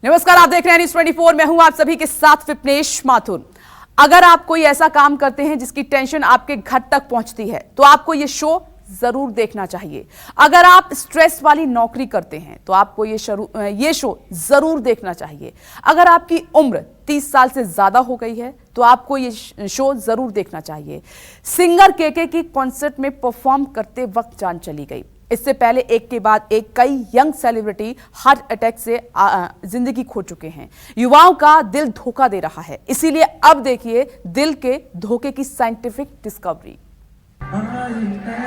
नमस्कार, आप देख रहे हैं न्यूज़ 24। मैं हूं आप सभी के साथ विपनेश माथुर। अगर आप कोई ऐसा काम करते हैं जिसकी टेंशन आपके घर तक पहुंचती है तो आपको ये शो जरूर देखना चाहिए। अगर आप स्ट्रेस वाली नौकरी करते हैं तो आपको ये शो जरूर देखना चाहिए। अगर आपकी उम्र 30 साल से ज्यादा हो गई है तो आपको ये शो जरूर देखना चाहिए। सिंगर केके की कॉन्सर्ट में परफॉर्म करते वक्त जान चली गई। इससे पहले एक के बाद एक कई यंग सेलिब्रिटी हार्ट अटैक से जिंदगी खो चुके हैं। युवाओं का दिल धोखा दे रहा है, इसीलिए अब देखिए दिल के धोखे की साइंटिफिक डिस्कवरी।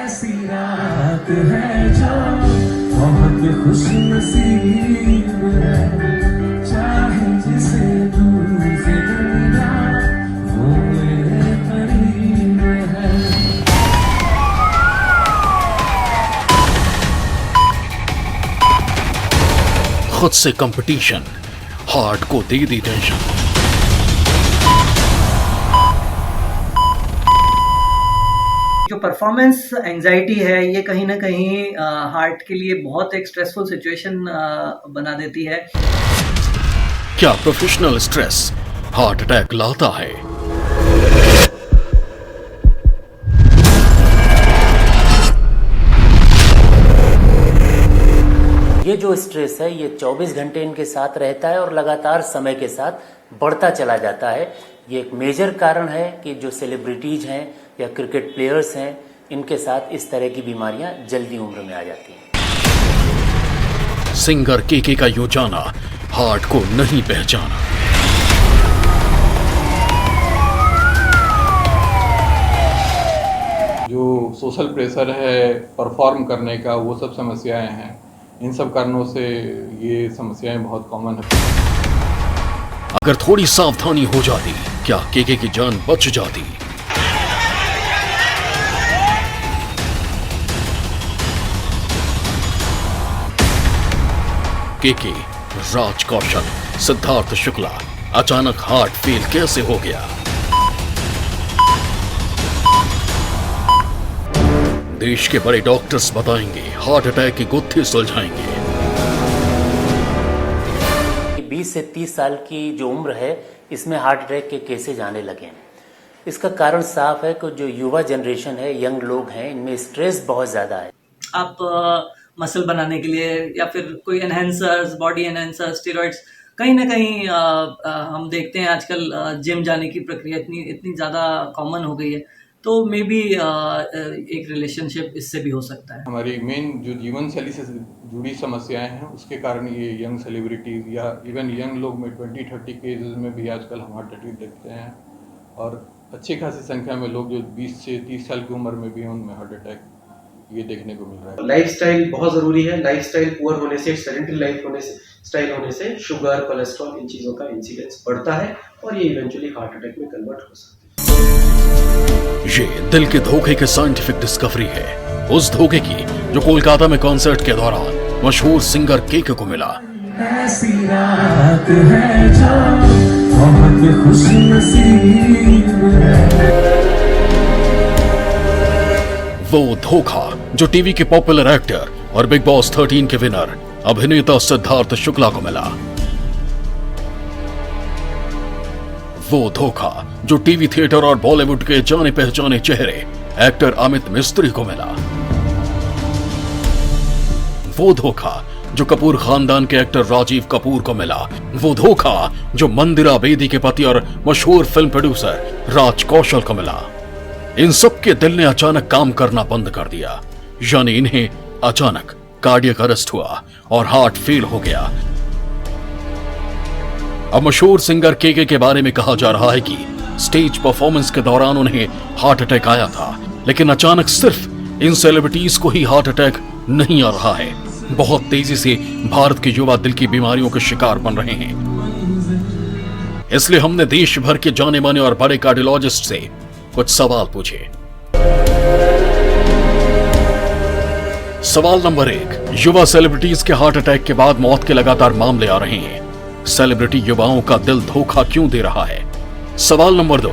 ऐसी रात है जो बहुत खुशनसीब है, चाहे जिसे दूर से दुनिया वो मेरे करीब है। खुद से कंपटीशन, हार्ट को दे दी टेंशन। जो परफॉर्मेंस एंजाइटी है ये कहीं ना कहीं हार्ट के लिए बहुत एक स्ट्रेसफुल सिचुएशन बना देती है। क्या प्रोफेशनल स्ट्रेस हार्ट अटैक लाता है? ये जो स्ट्रेस है ये 24 घंटे इनके साथ रहता है और लगातार समय के साथ बढ़ता चला जाता है। ये एक मेजर कारण है कि जो सेलिब्रिटीज हैं या क्रिकेट प्लेयर्स हैं इनके साथ इस तरह की बीमारियां जल्दी उम्र में आ जाती हैं। सिंगर केके का यो जाना हार्ट को नहीं पहचाना। जो सोशल प्रेशर है परफॉर्म करने का, वो सब समस्याएं हैं। इन सब कारणों से ये समस्याएं बहुत कॉमन है। अगर थोड़ी सावधानी हो जाती क्या केके की जान बच जाती? केके, राज कौशल, सिद्धार्थ शुक्ला, अचानक हार्ट फेल कैसे हो गया? देश के बड़े डॉक्टर्स बताएंगे, हार्ट अटैक की गुत्थी सुलझाएंगे। 20 से 30 साल की जो उम्र है इसमें हार्ट अटैक के केसेज आने लगे हैं। इसका कारण साफ है कि जो युवा जनरेशन है, यंग लोग हैं, इनमें स्ट्रेस बहुत ज्यादा है। आप मसल बनाने के लिए या फिर कोई एनहेंसर्स, बॉडी एनहेंसर्स, स्टेरॉइड्स, कहीं ना कहीं हम देखते हैं आजकल जिम जाने की प्रक्रिया इतनी ज़्यादा कॉमन हो गई है, तो मे बी एक रिलेशनशिप इससे भी हो सकता है। हमारी मेन जो जीवन शैली से जुड़ी समस्याएं हैं उसके कारण ये यंग सेलिब्रिटीज या इवन यंग लोग में 20-30 के एज में भी आजकल हम हार्ट अटैक देखते हैं। और अच्छी खासी संख्या में लोग जो 20 से 30 साल की उम्र में भी हैं उनमें हार्ट अटैक ये देखने को मिल रहा है। लाइफस्टाइल बहुत जरूरी है। लाइफस्टाइल पुअर होने से, सेडेंटरी लाइफ स्टाइल होने से शुगर, कोलेस्ट्रॉल, इन चीजों का इंसिडेंस बढ़ता है और ये इवेंचुअली हार्ट अटैक में कन्वर्ट हो सकता है। ये दिल के धोखे की साइंटिफिक डिस्कवरी है, उस धोखे की जो कोलकाता में कॉन्सर्ट के दौरान मशहूर सिंगर केके को मिला। ऐसी रात है जो बहुत खुशनसीब है। वो धोखा जो टीवी के पॉपुलर एक्टर और बिग बॉस 13 के विनर अभिनेता सिद्धार्थ शुक्ला को मिला। वो धोखा जो टीवी, थिएटर और बॉलीवुड के जाने पहचाने चेहरे एक्टर अमित मिस्त्री को मिला। वो धोखा जो कपूर खानदान के एक्टर राजीव कपूर को मिला। वो धोखा जो मंदिरा बेदी के पति और मशहूर फिल्म प्रोड्यूसर राज कौशल को मिला। इन सब के दिल ने अचानक काम करना बंद कर दिया, यानी इन्हें अचानक कार्डियक अरेस्ट हुआ और हार्ट फेल हो गया। अब मशहूर सिंगर केके के बारे में कहा जा रहा है कि स्टेज परफॉर्मेंस के दौरान उन्हें हार्ट अटैक आया था, लेकिन अचानक सिर्फ इन सेलिब्रिटीज को ही हार्ट अटैक नहीं आ रहा है। बहुत तेजी से भारत के युवा दिल की बीमारियों के शिकार बन रहे हैं। इसलिए हमने देश भर के जाने माने और बड़े कार्डियोलॉजिस्ट से कुछ सवाल पूछे। सवाल नंबर 1, युवा सेलिब्रिटीज के हार्ट अटैक के बाद मौत के लगातार मामले आ रहे हैं। सेलिब्रिटी युवाओं का दिल धोखा क्यों दे रहा है? सवाल number 2,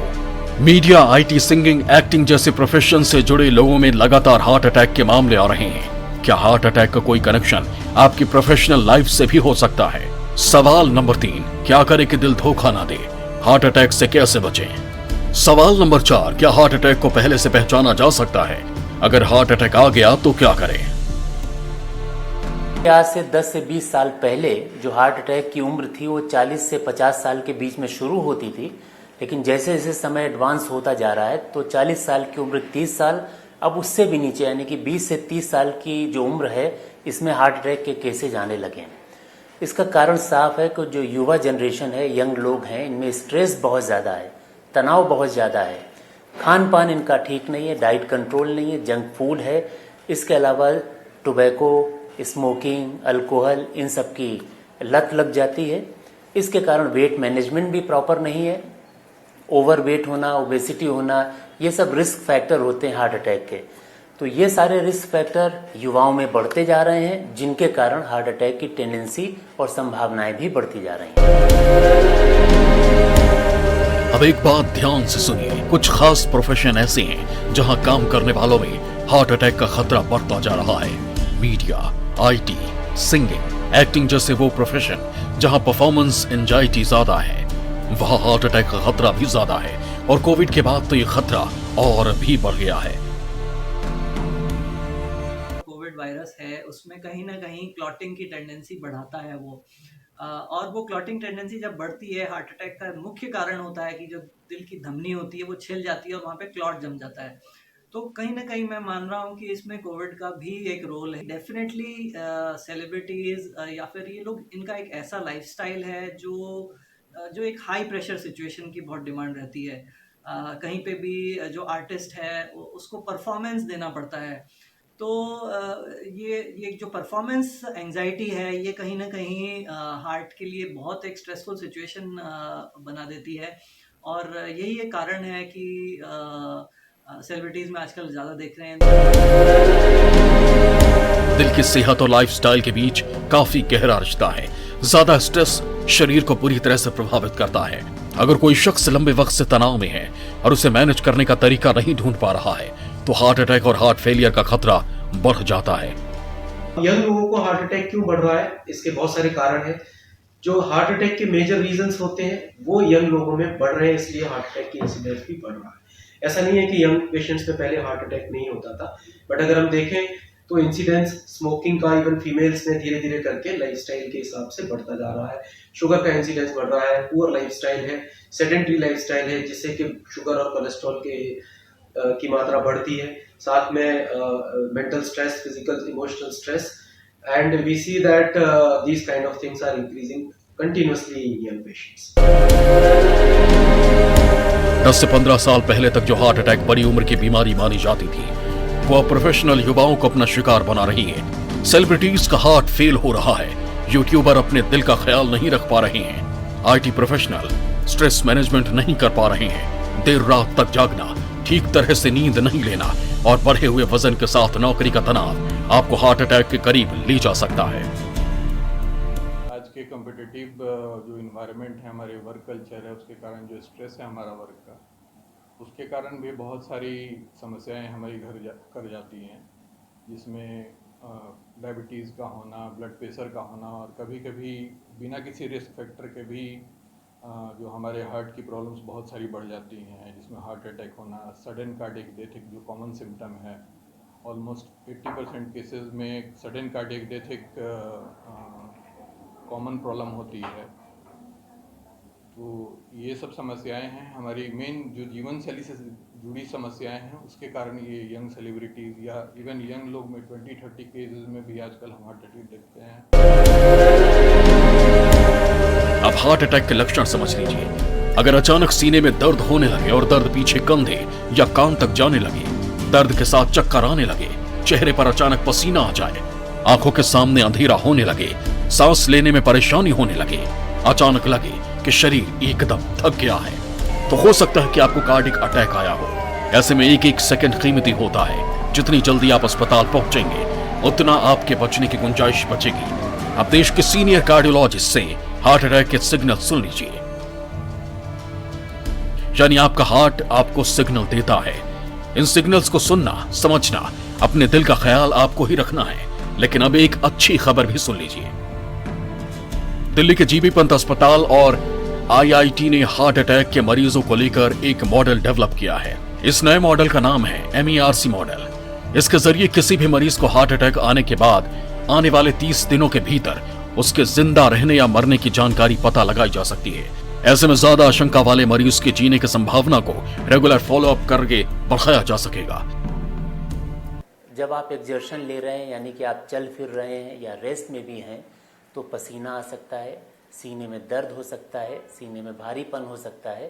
media, IT, singing, acting जैसे प्रोफेशन से जुड़े लोगों में लगातार हार्ट अटैक के मामले आ रहे हैं। क्या हार्ट अटैक का कोई कनेक्शन आपकी प्रोफेशनल लाइफ से भी हो सकता है? सवाल नंबर 3, क्या करें कि दिल धोखा ना दे? हार्ट अटैक से कैसे बचें? सवाल नंबर 4, क्या हार्ट अटैक को पहले से पहचाना जा सकता है? अगर हार्ट अटैक आ गया तो क्या करें? आज से 10 से 20 साल पहले जो हार्ट अटैक की उम्र थी वो 40 से 50 साल के बीच में शुरू होती थी, लेकिन जैसे जैसे समय एडवांस होता जा रहा है तो 40 साल की उम्र 30 साल, अब उससे भी नीचे यानी कि 20 से 30 साल की जो उम्र है इसमें हार्ट अटैक के केसेज आने लगे हैं। इसका कारण साफ है कि जो युवा जनरेशन है, यंग लोग हैं, इनमें स्ट्रेस बहुत ज़्यादा है, तनाव बहुत ज़्यादा है, खान पान इनका ठीक नहीं है, डाइट कंट्रोल नहीं है, जंक फूड है, इसके अलावा टोबैको, स्मोकिंग, अल्कोहल, इन सब की लत लग जाती है। इसके कारण वेट मैनेजमेंट भी प्रॉपर नहीं है, ओवर वेट होना, ओबेसिटी होना, ये सब रिस्क फैक्टर होते हैं हार्ट अटैक के। तो ये सारे रिस्क फैक्टर युवाओं में बढ़ते जा रहे हैं, जिनके कारण हार्ट अटैक की टेंडेंसी और संभावनाएं भी बढ़ती जा रही हैं। अब एक बात ध्यान से सुनिए, कुछ खास प्रोफेशन ऐसे हैं जहां काम करने वालों में हार्ट अटैक का खतरा बढ़ता जा रहा है। मीडिया, IT, सिंगिंग, एक्टिंग जैसे वो प्रोफेशन जहां परफॉर्मेंस एंजाइटी ज्यादा है, वहां हार्ट अटैक का खतरा भी ज्यादा है। और कोविड के बाद तो ये खतरा और भी बढ़ गया है। कोविड वायरस है उसमें कहीं ना कहीं क्लॉटिंग की टेंडेंसी बढ़ाता है वो, और वो क्लॉटिंग टेंडेंसी जब बढ़ती है, हार्ट अटैक का मुख्य कारण होता है कि जो दिल की धमनी होती है वो छिल जाती है और वहाँ पे क्लॉट जम जाता है। तो कहीं ना कहीं मैं मान रहा हूँ कि इसमें कोविड का भी एक रोल है। डेफिनेटली सेलिब्रिटीज या फिर ये लोग, इनका एक ऐसा लाइफस्टाइल है जो एक हाई प्रेशर सिचुएशन की बहुत डिमांड रहती है। कहीं पे भी जो आर्टिस्ट है उसको परफॉर्मेंस देना पड़ता है, तो ये जो परफॉर्मेंस एंजाइटी है ये कहीं ना कहीं हार्ट के लिए बहुत एक स्ट्रेसफुल सिचुएशन बना देती है। और यही एक कारण है कि सेलिब्रिटीज में आजकल ज़्यादा देख रहे हैं। दिल की सेहत और लाइफस्टाइल के बीच काफी गहरा रिश्ता है। ज्यादा स्ट्रेस शरीर को पूरी तरह से प्रभावित करता है। अगर कोई शख्स लंबे वक्त से तनाव में है और उसे मैनेज करने का तरीका नहीं ढूंढ पा रहा है तो हार्ट अटैक और हार्ट फेलियर का खतरा बढ़ जाता है। यंग लोगों को हार्ट अटैक क्यों बढ़ रहा है? इसके बहुत सारे कारण हैं। जो हार्ट अटैक के मेजर रीजंस होते हैं वो यंग लोगों में बढ़ रहे हैं, इसलिए हार्ट अटैक की इंसिडेंस भी बढ़ रहा है। ऐसा नहीं है कि यंग पेशेंट्स में पहले हार्ट अटैक नहीं होता था, बट अगर हम देखें तो इंसिडेंस स्मोकिंग का इवन फीमेल्स में धीरे धीरे करके लाइफस्टाइल के हिसाब से बढ़ता जा रहा है। शुगर का इंसिडेंस बढ़ रहा है, पुअर लाइफस्टाइल है, सेडेंटरी लाइफस्टाइल है, जिससे कि शुगर और कोलेस्ट्रॉल की मात्रा बढ़ती है, साथ में mental stress, physical emotional stress, and we see that these kind of things are increasing continuously in young patients. 10 से 15 साल पहले तक जो हार्ट अटैक बड़ी उम्र की बीमारी मानी जाती थी, वो प्रोफेशनल युवाओं को अपना शिकार बना रही है। सेलिब्रिटीज का हार्ट फेल हो रहा है, यूट्यूबर अपने दिल का ख्याल नहीं रख पा रहे हैं, IT प्रोफेशनल स्ट्रेस मैनेजमेंट नहीं कर पा रहे हैं, देर रात तक जागना, ठीक तरह से नींद नहीं लेना और बढ़े हुए वजन के साथ नौकरी का तनाव आपको हार्ट अटैक के करीब ले जा सकता है। आज के कॉम्पिटिटिव जो इन्वायरमेंट है, हमारे वर्क कल्चर है, उसके कारण जो स्ट्रेस है हमारा वर्क का, उसके कारण भी बहुत सारी समस्याएं हमारी कर जाती हैं, जिसमें डायबिटीज़ का होना, ब्लड प्रेशर का होना, और कभी कभी बिना किसी रिस्क फैक्टर के भी जो हमारे हार्ट की प्रॉब्लम्स बहुत सारी बढ़ जाती हैं, जिसमें हार्ट अटैक होना, सडन कार्डियक डेथ एक जो कॉमन सिम्टम है। ऑलमोस्ट 80% केसेस में सडन कार्डियक डेथ एक कॉमन प्रॉब्लम होती है। तो ये सब समस्याएं हैं, हमारी मेन जो जीवन शैली से जुड़ी समस्याएं हैं, उसके कारण ये यंग सेलिब्रिटीज़ या इवन यंग लोग में 20-30 केसेस में भी आजकल हम हार्ट अटैक देखते हैं। अब हार्ट अटैक के लक्षण समझ लीजिए। अगर अचानक सीने में दर्द होने लगे और दर्द पीछे कंधे या कान तक जाने लगे, दर्द के साथ चक्कर आने लगे, चेहरे पर अचानक पसीना आ जाए, आंखों के सामने अंधेरा होने लगे, सांस लेने में परेशानी होने लगे, अचानक लगे कि शरीर एकदम थक गया है, तो हो सकता है कि आपको कार्डियक अटैक आया हो। ऐसे में एक सेकंड कीमती होता है। जितनी जल्दी आप अस्पताल पहुंचेंगे उतना आपके बचने की गुंजाइश बचेगी। अब देश के सीनियर कार्डियोलॉजिस्ट से हार्ट अटैक के सिग्नल सुन लीजिए। यानी आपका हार्ट आपको सिग्नल देता है। इन सिग्नल्स को सुनना, समझना, अपने दिल का ख्याल आपको ही रखना है। लेकिन अब एक अच्छी खबर भी सुन लीजिए। दिल्ली के जीबी पंत अस्पताल और आईआईटी ने हार्ट अटैक के मरीजों को लेकर एक मॉडल डेवलप किया है। इस नए मॉडल का नाम है MERC मॉडल। इसके जरिए किसी भी मरीज को हार्ट अटैक आने के बाद आने वाले 30 दिनों के भीतर उसके जिंदा रहने या मरने की जानकारी पता लगाई जा सकती है। ऐसे में ज्यादा आशंका वाले मरीज के जीने की संभावना को रेगुलर फॉलोअप करके बढ़ाया जा सकेगा। जब आप एक्सर्शन ले रहे हैं, यानी कि आप चल फिर रहे हैं या रेस्ट में भी हैं, तो पसीना आ सकता है, सीने में दर्द हो सकता है, सीने में भारीपन हो सकता है।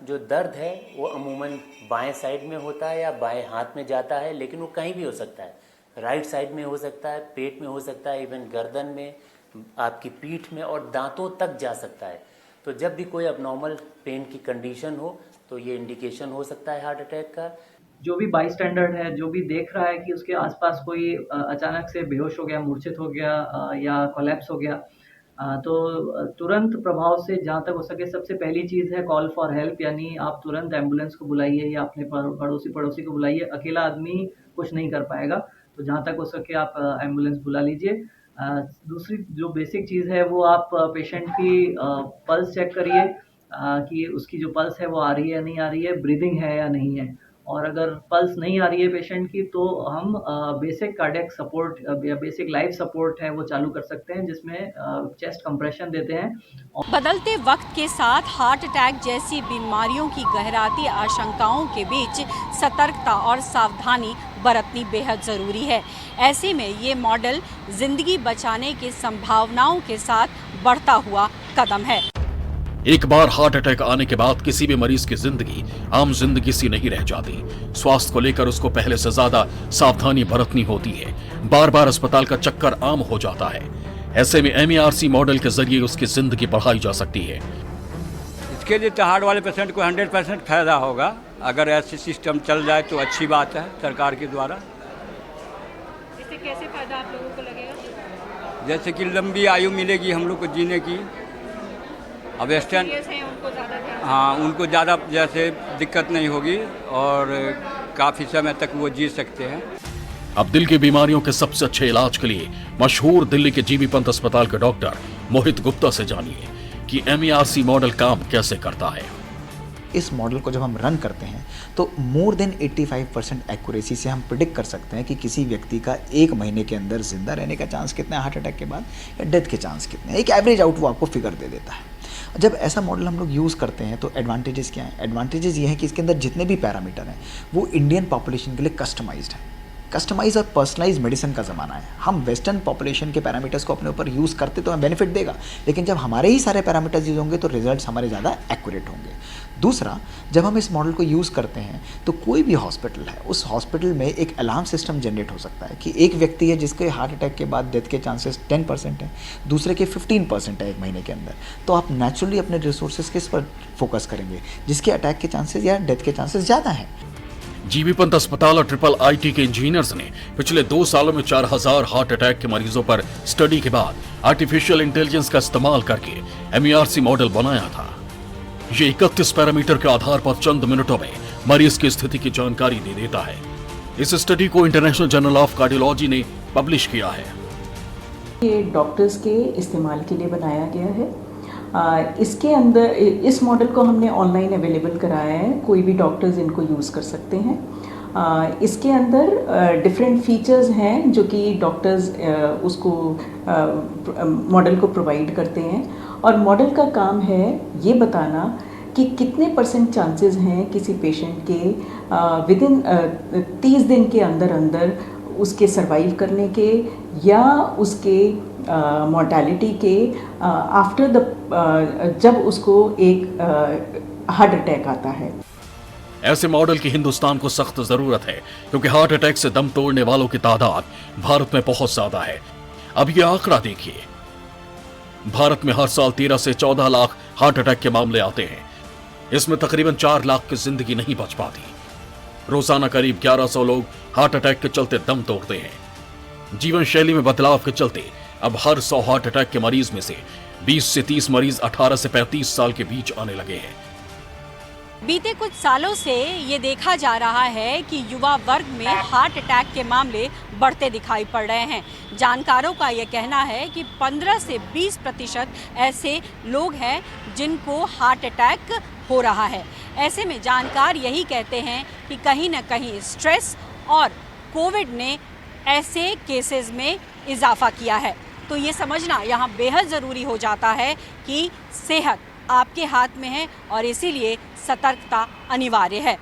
जो दर्द है वो अमूमन बाएं साइड में होता है या बाएं हाथ में जाता है, लेकिन वो कहीं भी हो सकता है। राइट साइड में हो सकता है, पेट में हो सकता है, इवन गर्दन में, आपकी पीठ में और दांतों तक जा सकता है। तो जब भी कोई अबनॉर्मल पेन की कंडीशन हो तो ये इंडिकेशन हो सकता है हार्ट अटैक का। जो भी बाई स्टैंडर्ड है, जो भी देख रहा है कि उसके आसपास कोई अचानक से बेहोश हो गया, मूर्छित हो गया या कोलैप्स हो गया, तो तुरंत प्रभाव से जहाँ तक हो सके सबसे पहली चीज़ है कॉल फॉर हेल्प, यानी आप तुरंत एम्बुलेंस को बुलाइए या अपने पड़ोसी को बुलाइए। अकेला आदमी कुछ नहीं कर पाएगा, तो जहाँ तक हो सके आप एम्बुलेंस बुला लीजिए। दूसरी जो बेसिक चीज़ है वो आप पेशेंट की पल्स चेक करिए कि उसकी जो पल्स है वो आ रही है या नहीं आ रही है, ब्रीदिंग है या नहीं है। और अगर पल्स नहीं आ रही है पेशेंट की तो हम बेसिक कार्डियक सपोर्ट या बेसिक लाइफ सपोर्ट है वो चालू कर सकते हैं, जिसमें चेस्ट कंप्रेशन देते हैं। बदलते वक्त के साथ हार्ट अटैक जैसी बीमारियों की गहराती आशंकाओं के बीच सतर्कता और सावधानी बरतनी बेहद ज़रूरी है। ऐसे में ये मॉडल जिंदगी बचाने की संभावनाओं के साथ बढ़ता हुआ कदम है। एक बार हार्ट अटैक आने के बाद किसी भी मरीज की जिंदगी आम जिंदगी सी नहीं रह जाती। स्वास्थ्य को लेकर उसको पहले से ज्यादा सावधानी बरतनी होती है। बार बार अस्पताल का चक्कर आम हो जाता है। ऐसे में MERC मॉडल के जरिए उसकी जिंदगी बढ़ाई जा सकती है। इसके लिए तो हार्ट वाले पेशेंट को 100% फायदा होगा। अगर ऐसे सिस्टम चल जाए तो अच्छी बात है सरकार के द्वारा। इससे कैसे फायदा आप लोगों को लगेगा? जैसे कि लंबी आयु मिलेगी हम लोग को जीने की। अब स्टैंड उनको ज़्यादा जैसे दिक्कत नहीं होगी और काफ़ी समय तक वो जी सकते हैं। अब दिल की बीमारियों के सबसे अच्छे इलाज के लिए मशहूर दिल्ली के जीबी पंत अस्पताल के डॉक्टर मोहित गुप्ता से जानिए कि MERC मॉडल काम कैसे करता है। इस मॉडल को जब हम रन करते हैं तो मोर देन 85% एक्यूरेसी से हम प्रिडिक्ट कर सकते हैं कि किसी व्यक्ति का 1 महीने के अंदर जिंदा रहने का चांस कितना है हार्ट अटैक के बाद, या डेथ के चांस कितने हैं। एक एवरेज आउट वो आपको फिगर दे देता है। जब ऐसा मॉडल हम लोग यूज़ करते हैं तो एडवांटेजेस क्या हैं? एडवांटेजेस ये हैं कि इसके अंदर जितने भी पैरामीटर हैं वो इंडियन पॉपुलेशन के लिए कस्टमाइज्ड है। कस्टमाइज और पर्सनलाइज मेडिसिन का ज़माना है। हम वेस्टर्न पॉपुलेशन के पैरामीटर्स को अपने ऊपर यूज़ करते तो हमें बेनिफिट देगा, लेकिन जब हमारे ही सारे पैरामीटर्स यूज होंगे तो रिजल्ट्स हमारे ज़्यादा एक्यूरेट होंगे। दूसरा, जब हम इस मॉडल को यूज़ करते हैं तो कोई भी हॉस्पिटल है, उस हॉस्पिटल में एक अलार्म सिस्टम जनरेट हो सकता है कि एक व्यक्ति है जिसके हार्ट अटैक के बाद डेथ के चांसेस 10% हैं, दूसरे के 15% है 1 महीने के अंदर। तो आप नेचुरली अपने रिसोर्सेज किस पर फोकस करेंगे? जिसके अटैक के चांसेस या डेथ के चांसेस ज़्यादा हैं। जीबी पंत अस्पताल और IIIT के इंजीनियर्स ने पिछले 2 सालों में 4000 हार्ट अटैक के मरीजों पर स्टडी के बाद आर्टिफिशियल इंटेलिजेंस का इस्तेमाल करके MERC मॉडल बनाया था। ये 31 पैरामीटर के आधार पर चंद मिनटों में मरीज की स्थिति की जानकारी दे देता है। इस स्टडी को इंटरनेशनल जर्नल ऑफ कार्डियोलॉजी ने पब्लिश किया है। ये डॉक्टर्स के इस्तेमाल के लिए बनाया गया है। इसके अंदर इस मॉडल को हमने ऑनलाइन अवेलेबल कराया है, कोई भी डॉक्टर्स इनको यूज़ कर सकते हैं। इसके अंदर डिफरेंट फीचर्स हैं जो कि डॉक्टर्स उसको मॉडल को प्रोवाइड करते हैं, और मॉडल का काम है ये बताना कि कितने % चांसेस हैं किसी पेशेंट के विदिन 30 दिन के अंदर अंदर उसके सरवाइव करने के या उसके मॉर्टेलिटी के आफ्टर द जब उसको एक हार्ट अटैक आता है। ऐसे मॉडल की हिंदुस्तान को सख्त जरूरत है, क्योंकि हार्ट अटैक से दम तोड़ने वालों की तादाद भारत में बहुत ज्यादा है। अब ये आंकड़ा देखिए, भारत में हर साल 13 से 14 लाख हार्ट अटैक के मामले आते हैं। इसमें तकरीबन 4 लाख की जिंदगी नहीं बच पाती। रोजाना करीब 1100 लोग हार्ट अटैक के चलते दम तोड़ते हैं। जीवन शैली में बदलाव के चलते अब हर 100 हार्ट अटैक के मरीज में से 20 से 30 मरीज 18 से 35 साल के बीच आने लगे हैं। बीते कुछ सालों से ये देखा जा रहा है कि युवा वर्ग में हार्ट अटैक के मामले बढ़ते दिखाई पड़ रहे हैं। जानकारों का ये कहना है कि 15 से 20% ऐसे लोग हैं जिनको हार्ट अटैक हो रहा है। ऐसे में जानकार यही कहते हैं कि कहीं न कहीं स्ट्रेस और कोविड ने ऐसे केसेस में इजाफा किया है। तो ये समझना यहाँ बेहद ज़रूरी हो जाता है कि सेहत आपके हाथ में है और इसीलिए सतर्कता अनिवार्य है।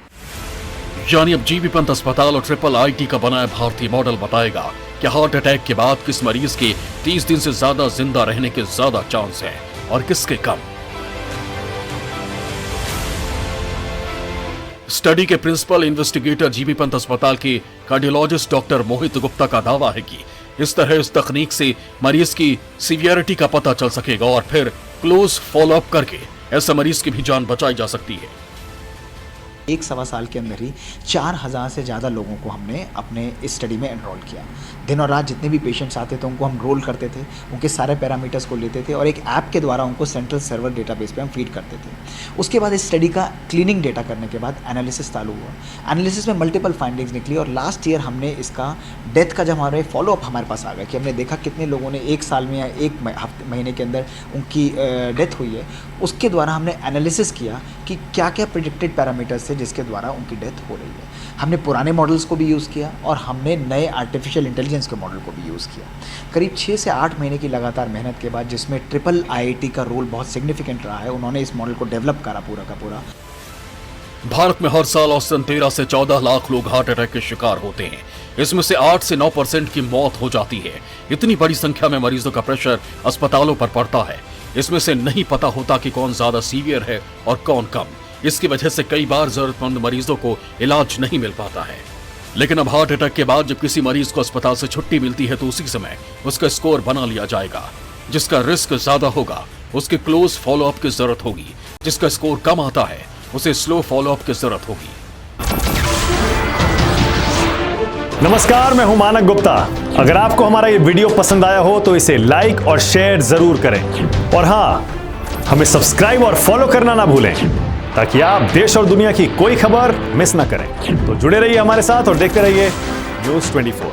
यानी अब जीबी पंत अस्पताल और ट्रिपल आईटी का बनाया भारतीय मॉडल बताएगा कि हार्ट अटैक के बाद किस मरीज के 30 दिन से ज्यादा जिंदा रहने के ज्यादा चांस है और किसके कम। स्टडी के प्रिंसिपल इन्वेस्टिगेटर जीबी पंत अस्पताल के कार्डियोलॉजिस्ट डॉक्टर मोहित गुप्ता का दावा है कि इस तरह इस तकनीक से मरीज की सीवियरिटी का पता चल सकेगा और फिर क्लोज फॉलोअप करके ऐसे मरीज की भी जान बचाई जा सकती है। 1-1.25 साल के अंदर ही 4000 से ज़्यादा लोगों को हमने अपने इस स्टडी में एनरोल किया। दिन और रात जितने भी पेशेंट्स आते थे उनको हम रोल करते थे, उनके सारे पैरामीटर्स को लेते थे और एक ऐप के द्वारा उनको सेंट्रल सर्वर डेटाबेस पे हम फीड करते थे। उसके बाद इस स्टडी का क्लीनिंग डेटा करने के बाद एनालिसिस चालू हुआ। एनालिसिस में मल्टीपल फाइंडिंग्स निकली और लास्ट ईयर हमने इसका डेथ का जब हमारे फॉलोअप हमारे पास आ गया कि हमने देखा कितने लोगों ने 1 साल में या 1 महीने के अंदर उनकी डेथ हुई है, उसके द्वारा हमने एनालिसिस किया कि क्या क्या प्रिडिक्टेड पैरामीटर्स थे जिसके द्वारा उनकी डेथ हो रही है। हमने पुराने मॉडल्स को भी यूज़ किया और हमने नए आर्टिफिशियल इंटेलिजेंस के मॉडल को भी यूज़ किया। करीब 6 से 8 महीने की लगातार मेहनत के बाद, जिसमें ट्रिपल आईआईटी का रोल बहुत सिग्निफिकेंट रहा है, उन्होंने इस मॉडल को डेवलप करा पूरा का पूरा। भारत में हर साल औसतन 13 से 14 लाख लोग हार्ट अटैक के शिकार होते हैं। इसमें से 8 से 9% की मौत हो जाती है। इतनी बड़ी संख्या में मरीजों का प्रेशर अस्पतालों पर पड़ता है। इसमें से नहीं पता होता कि कौन ज्यादा सीवियर है और कौन कम। इसकी वजह से कई बार जरूरतमंद मरीजों को इलाज नहीं मिल पाता है। लेकिन अब हार्ट अटैक के बाद जब किसी मरीज को अस्पताल से छुट्टी मिलती है तो उसी समय उसका स्कोर बना लिया जाएगा। जिसका रिस्क ज्यादा होगा उसके क्लोज फॉलोअप की जरूरत होगी, जिसका स्कोर कम आता है उसे स्लो फॉलोअप की जरूरत होगी। नमस्कार, मैं हूं मानक गुप्ता। अगर आपको हमारा ये वीडियो पसंद आया हो तो इसे लाइक और शेयर जरूर करें और हाँ, हमें सब्सक्राइब और फॉलो करना ना भूलें ताकि आप देश और दुनिया की कोई खबर मिस ना करें। तो जुड़े रहिए हमारे साथ और देखते रहिए न्यूज़ 24।